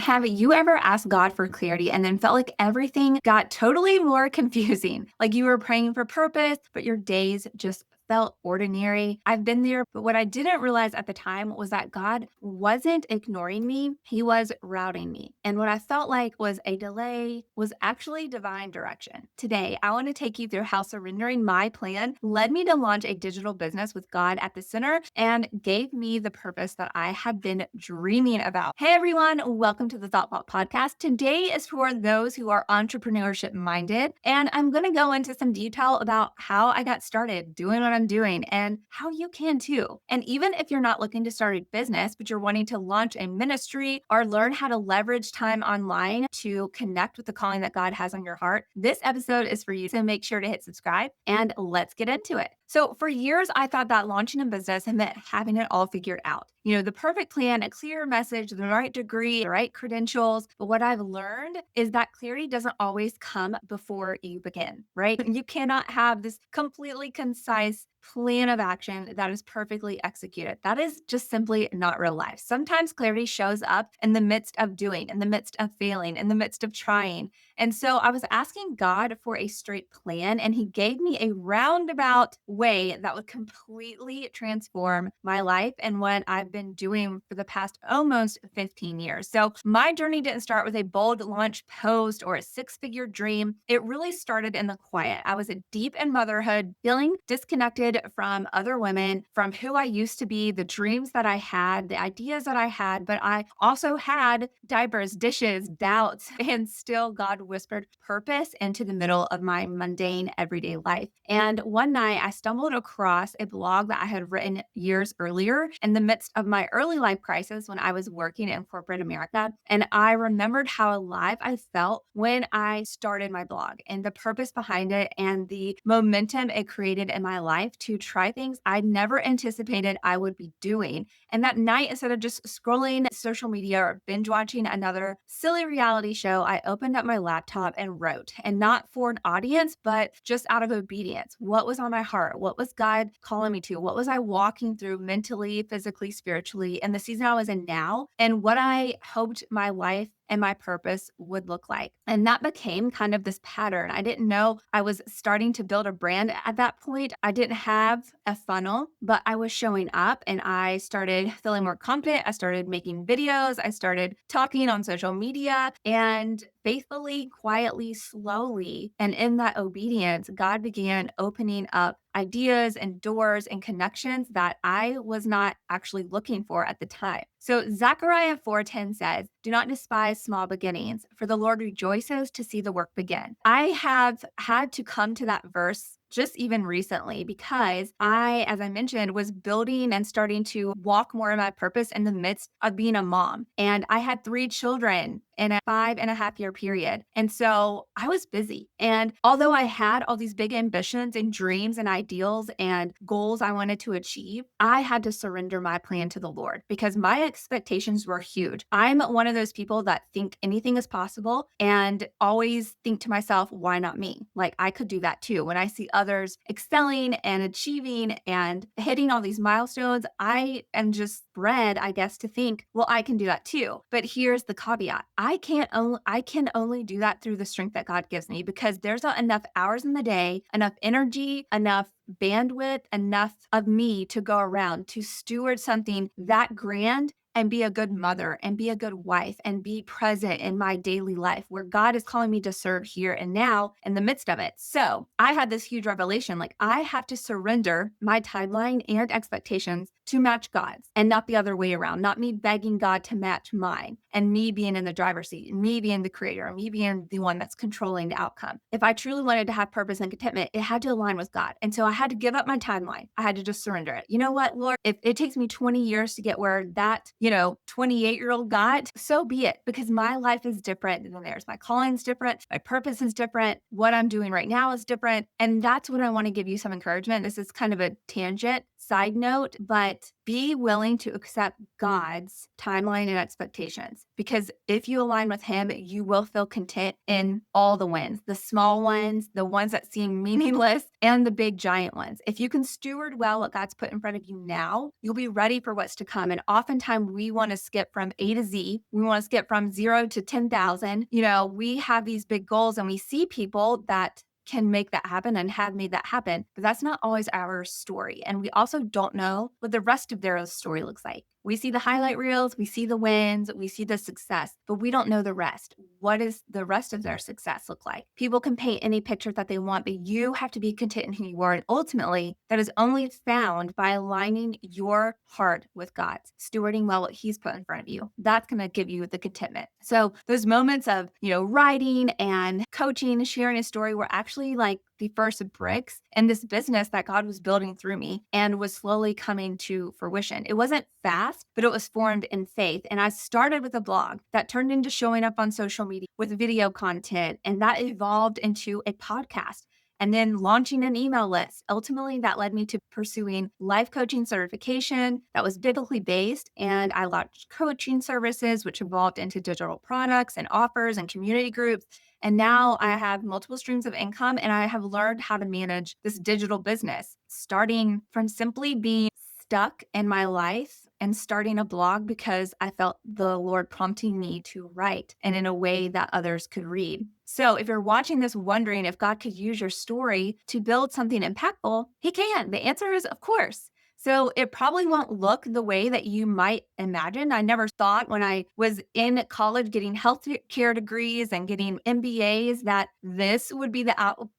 Have you ever asked God for clarity and then felt like everything got totally more confusing? Like you were praying for purpose, but your days just felt ordinary. I've been there, but what I didn't realize at the time was that God wasn't ignoring me, He was routing me. And what I felt like was a delay was actually divine direction. Today, I want to take you through how surrendering my plan led me to launch a digital business with God at the center and gave me the purpose that I had been dreaming about. Hey everyone, welcome to the Thoughtbot Podcast. Today is for those who are entrepreneurship minded, and I'm going to go into some detail about how I got started doing what I'm doing and how you can too. And even if you're not looking to start a business, but you're wanting to launch a ministry or learn how to leverage time online to connect with the calling that God has on your heart, this episode is for you. So make sure to hit subscribe and let's get into it. So for years, I thought that launching a business meant having it all figured out. You know, the perfect plan, a clear message, the right degree, the right credentials. But what I've learned is that clarity doesn't always come before you begin, right? You cannot have this completely concise plan of action that is perfectly executed. That is just simply not real life. Sometimes clarity shows up in the midst of doing, in the midst of failing, in the midst of trying. And so I was asking God for a straight plan, and He gave me a roundabout way that would completely transform my life and what I've been doing for the past almost 15 years. So my journey didn't start with a bold launch post or a six-figure dream. It really started in the quiet. I was deep in motherhood, feeling disconnected from other women, from who I used to be, the dreams that I had, the ideas that I had, but I also had diapers, dishes, doubts, and still God whispered purpose into the middle of my mundane everyday life. And one night I stumbled across a blog that I had written years earlier in the midst of my early life crisis when I was working in corporate America. And I remembered how alive I felt when I started my blog and the purpose behind it and the momentum it created in my life to try things I never anticipated I would be doing. And that night, instead of just scrolling social media or binge watching another silly reality show, I opened up my laptop and wrote, and not for an audience, but just out of obedience. What was on my heart? What was God calling me to? What was I walking through mentally, physically, spiritually in the season I was in now? And what I hoped my life and my purpose would look like. And that became kind of this pattern. I didn't know I was starting to build a brand at that point. I didn't have a funnel, but I was showing up and I started feeling more confident. I started making videos. I started talking on social media and faithfully, quietly, slowly. And in that obedience, God began opening up ideas and doors and connections that I was not actually looking for at the time. So Zechariah 4:10 says, "Do not despise small beginnings, for the Lord rejoices to see the work begin." I have had to come to that verse just even recently because I, as I mentioned, was building and starting to walk more in my purpose in the midst of being a mom. And I had 3 children in a 5.5 year period. And so I was busy. And although I had all these big ambitions and dreams and ideals and goals I wanted to achieve, I had to surrender my plan to the Lord because my expectations were huge. I'm one of those people that think anything is possible and always think to myself, why not me? Like I could do that too. When I see others excelling and achieving and hitting all these milestones, I am just bred, I guess, to think, well, I can do that too. But here's the caveat. I can only do that through the strength that God gives me because there's not enough hours in the day, enough energy, enough bandwidth, enough of me to go around to steward something that grand and be a good mother and be a good wife and be present in my daily life where God is calling me to serve here and now in the midst of it. So I had this huge revelation, like I have to surrender my timeline and expectations to match God's and not the other way around, not me begging God to match mine and me being in the driver's seat, me being the creator, me being the one that's controlling the outcome. If I truly wanted to have purpose and contentment, it had to align with God. And so I had to give up my timeline. I had to just surrender it. You know what, Lord, if it takes me 20 years to get where that 28-year-old got, so be it, because my life is different than theirs. My calling's different. My purpose is different. What I'm doing right now is different. And that's what I want to give you some encouragement. This is kind of a tangent. side note, but be willing to accept God's timeline and expectations. Because if you align with Him, you will feel content in all the wins, the small ones, the ones that seem meaningless, and the big giant ones. If you can steward well what God's put in front of you now, you'll be ready for what's to come. And oftentimes we want to skip from A to Z. We want to skip from 0 to 10,000. We have these big goals and we see people that can make that happen and have made that happen. But that's not always our story. And we also don't know what the rest of their story looks like. We see the highlight reels, we see the wins, we see the success, but we don't know the rest. What does the rest of their success look like? People can paint any picture that they want, but you have to be content in who you are. And ultimately, that is only found by aligning your heart with God's, stewarding well what He's put in front of you. That's going to give you the contentment. So those moments of, writing and coaching, sharing a story were actually like the first bricks in this business that God was building through me and was slowly coming to fruition. It wasn't fast, but it was formed in faith. And I started with a blog that turned into showing up on social media with video content, and that evolved into a podcast. And then launching an email list. Ultimately, that led me to pursuing life coaching certification that was biblically based. And I launched coaching services, which evolved into digital products and offers and community groups. And now I have multiple streams of income and I have learned how to manage this digital business, starting from simply being stuck in my life and starting a blog because I felt the Lord prompting me to write and in a way that others could read. So if you're watching this wondering if God could use your story to build something impactful, He can. The answer is, of course. So it probably won't look the way that you might imagine. I never thought when I was in college getting healthcare degrees and getting MBAs that this would be the outcome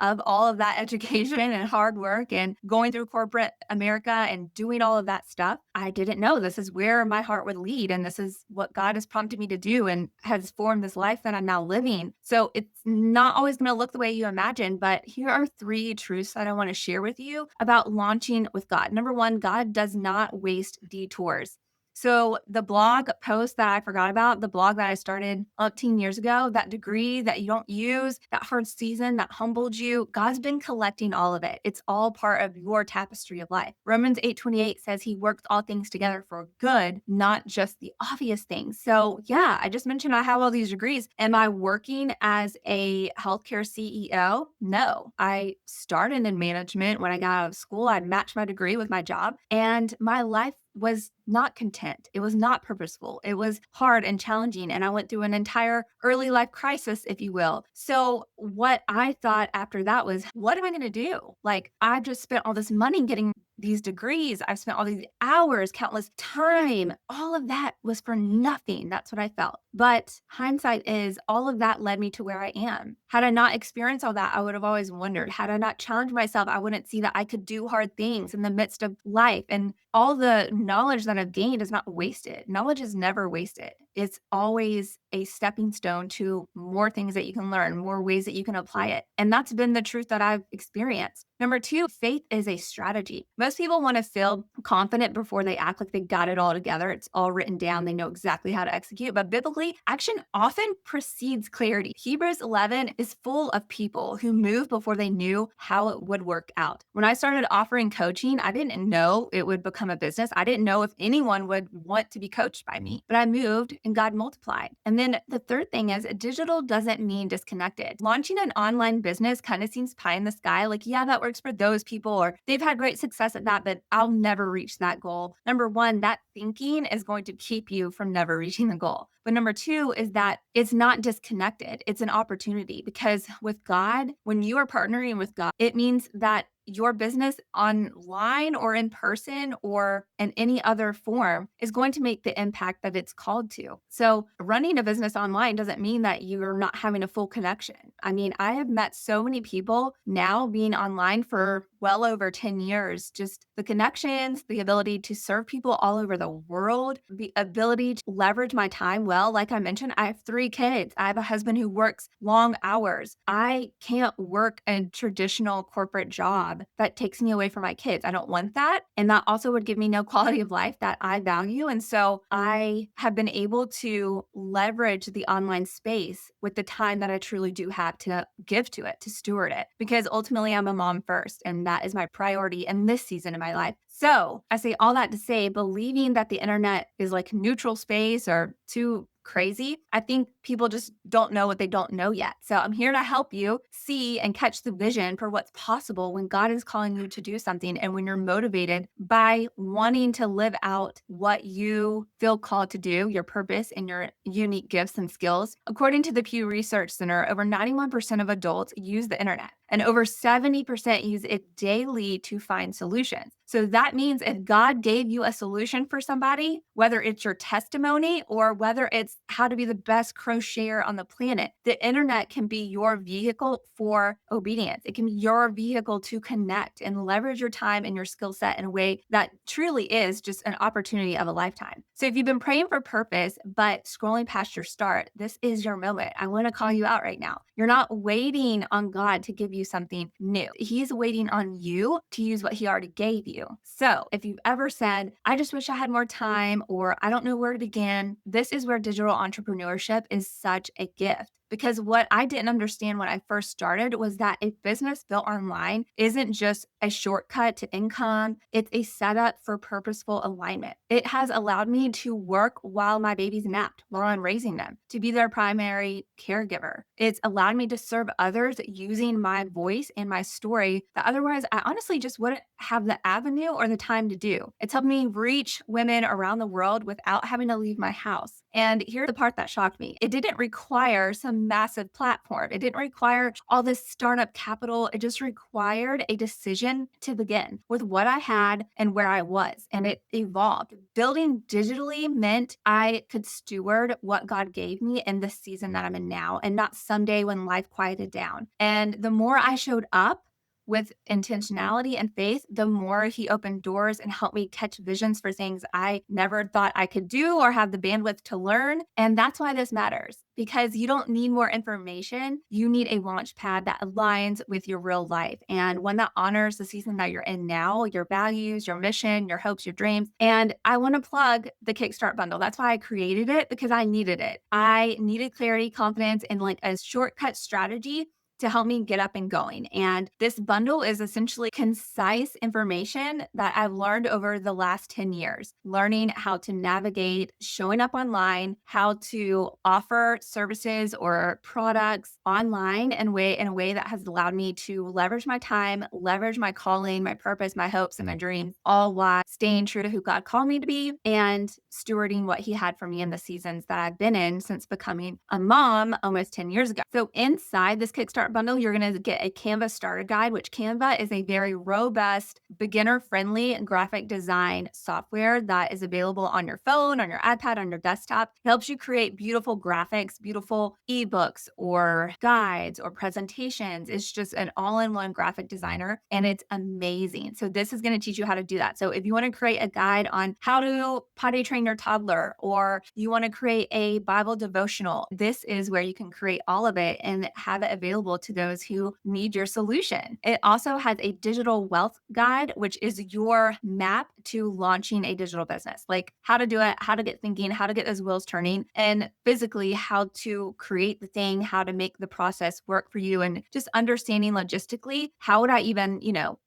of all of that education and hard work and going through corporate America and doing all of that stuff. I didn't know this is where my heart would lead. And this is what God has prompted me to do and has formed this life that I'm now living. So it's not always going to look the way you imagine, but here are 3 truths that I want to share with you about launching with God. Number 1, God does not waste detours. So the blog post that I forgot about, the blog that I started 18 years ago, that degree that you don't use, that hard season that humbled you, God's been collecting all of it. It's all part of your tapestry of life. Romans 8:28 says He works all things together for good, not just the obvious things. So yeah, I just mentioned I have all these degrees. Am I working as a healthcare CEO? No. I started in management when I got out of school. I matched my degree with my job and my life was not content. It was not purposeful. It was hard and challenging. And I went through an entire early life crisis, if you will. So what I thought after that was, what am I going to do? Like, I've just spent all this money getting these degrees. I've spent all these hours, countless time. All of that was for nothing. That's what I felt. But hindsight is all of that led me to where I am. Had I not experienced all that, I would have always wondered. Had I not challenged myself, I wouldn't see that I could do hard things in the midst of life. And all the knowledge that I've gained is not wasted. Knowledge is never wasted. It's always a stepping stone to more things that you can learn, more ways that you can apply it. And that's been the truth that I've experienced. Number 2, faith is a strategy. Most people want to feel confident before they act like they got it all together. It's all written down. They know exactly how to execute. But biblically, action often precedes clarity. Hebrews 11 is full of people who moved before they knew how it would work out. When I started offering coaching, I didn't know it would become a business. I didn't know if anyone would want to be coached by me, but I moved and God multiplied. And then the third thing is digital doesn't mean disconnected. Launching an online business kind of seems pie in the sky. Like, yeah, that works for those people, or they've had great success at that, but I'll never reach that goal. Number 1, that thinking is going to keep you from never reaching the goal. But number 2 is that it's not disconnected. It's an opportunity because with God, when you are partnering with God, it means that your business online or in person or in any other form is going to make the impact that it's called to. So running a business online doesn't mean that you're not having a full connection. I mean, I have met so many people now being online for well over 10 years, just the connections, the ability to serve people all over the world, the ability to leverage my time well. Like I mentioned, I have 3 kids. I have a husband who works long hours. I can't work a traditional corporate job job that takes me away from my kids. I don't want that. And that also would give me no quality of life that I value. And so I have been able to leverage the online space with the time that I truly do have to give to it, to steward it, because ultimately I'm a mom first, and that is my priority in this season of my life. So I say all that to say, believing that the internet is like neutral space or too crazy, I think people just don't know what they don't know yet. So I'm here to help you see and catch the vision for what's possible when God is calling you to do something and when you're motivated by wanting to live out what you feel called to do, your purpose and your unique gifts and skills. According to the Pew Research Center, over 91% of adults use the internet and over 70% use it daily to find solutions. So that means if God gave you a solution for somebody, whether it's your testimony or whether it's how to be the best crocheter on the planet, the internet can be your vehicle for obedience. It can be your vehicle to connect and leverage your time and your skill set in a way that truly is just an opportunity of a lifetime. So if you've been praying for purpose, but scrolling past your start, this is your moment. I want to call you out right now. You're not waiting on God to give you something new. He's waiting on you to use what he already gave you. So if you've ever said, I just wish I had more time, or I don't know where to begin, this is where digital entrepreneurship is such a gift. Because what I didn't understand when I first started was that a business built online isn't just a shortcut to income, it's a setup for purposeful alignment. It has allowed me to work while my baby's napped, while I'm raising them, to be their primary caregiver. It's allowed me to serve others using my voice and my story that otherwise I honestly just wouldn't have the avenue or the time to do. It's helped me reach women around the world without having to leave my house. And here's the part that shocked me. It didn't require some massive platform. It didn't require all this startup capital. It just required a decision to begin with what I had and where I was. And it evolved. Building digitally meant I could steward what God gave me in the season that I'm in now and not someday when life quieted down. And the more I showed up with intentionality and faith, the more he opened doors and helped me catch visions for things I never thought I could do or have the bandwidth to learn. And that's why this matters, because you don't need more information. You need a launch pad that aligns with your real life and one that honors the season that you're in now, your values, your mission, your hopes, your dreams. And I want to plug the Kickstart bundle. That's why I created it, because I needed it. I needed clarity, confidence, and like a shortcut strategy to help me get up and going. And this bundle is essentially concise information that I've learned over the last 10 years, learning how to navigate showing up online, how to offer services or products online in a way that has allowed me to leverage my time, leverage my calling, my purpose, my hopes, and my dreams, all while staying true to who God called me to be and stewarding what he had for me in the seasons that I've been in since becoming a mom almost 10 years ago. So inside this Kickstart bundle, you're going to get a Canva starter guide, which Canva is a very robust, beginner-friendly graphic design software that is available on your phone, on your iPad, on your desktop. It helps you create beautiful graphics, beautiful ebooks or guides or presentations. It's just an all-in-one graphic designer, and it's amazing. So this is going to teach you how to do that. So if you want to create a guide on how to potty train your toddler, or you want to create a Bible devotional, this is where you can create all of it and have it available to those who need your solution. It also has a digital wealth guide, which is your map to launching a digital business, like how to do it, how to get thinking, how to get those wheels turning, and physically how to create the thing, how to make the process work for you, and just understanding logistically, how would I even,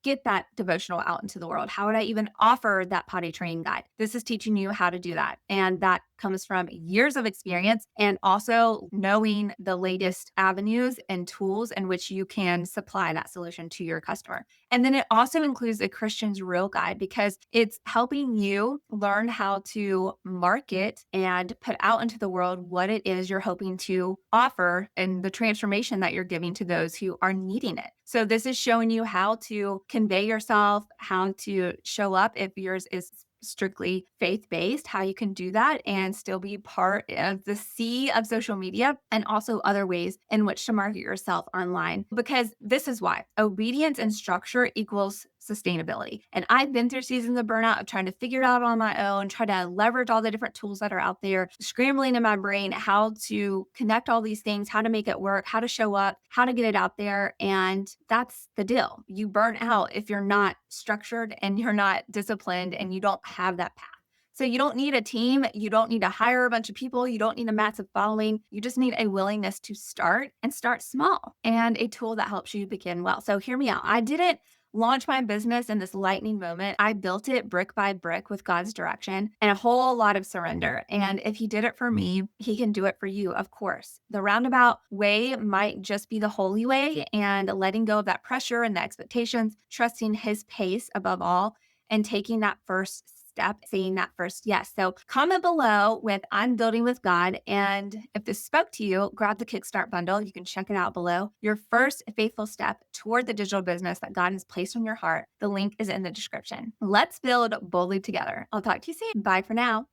get that devotional out into the world? How would I even offer that potty training guide? This is teaching you how to do that. And that comes from years of experience and also knowing the latest avenues and tools in which you can supply that solution to your customer. And then it also includes a Christian's Real Guide, because it's helping you learn how to market and put out into the world what it is you're hoping to offer and the transformation that you're giving to those who are needing it. So this is showing you how to convey yourself, how to show up if yours is strictly faith-based, how you can do that and still be part of the sea of social media, and also other ways in which to market yourself online. Because this is why obedience and structure equals sustainability. And I've been through seasons of burnout of trying to figure it out on my own, try to leverage all the different tools that are out there, scrambling in my brain how to connect all these things, how to make it work, how to show up, how to get it out there. And that's the deal. You burn out if you're not structured and you're not disciplined and you don't have that path. So you don't need a team. You don't need to hire a bunch of people. You don't need a massive following. You just need a willingness to start and start small and a tool that helps you begin well. So hear me out. I didn't launch my business in this lightning moment. I built it brick by brick with God's direction and a whole lot of surrender. And if he did it for me, he can do it for you, of course. The roundabout way might just be the holy way, and letting go of that pressure and the expectations, trusting his pace above all, and taking that first step, saying that first yes. So comment below with I'm building with God. And if this spoke to you, grab the Kickstart bundle. You can check it out below. Your first faithful step toward the digital business that God has placed on your heart. The link is in the description. Let's build boldly together. I'll talk to you soon. Bye for now.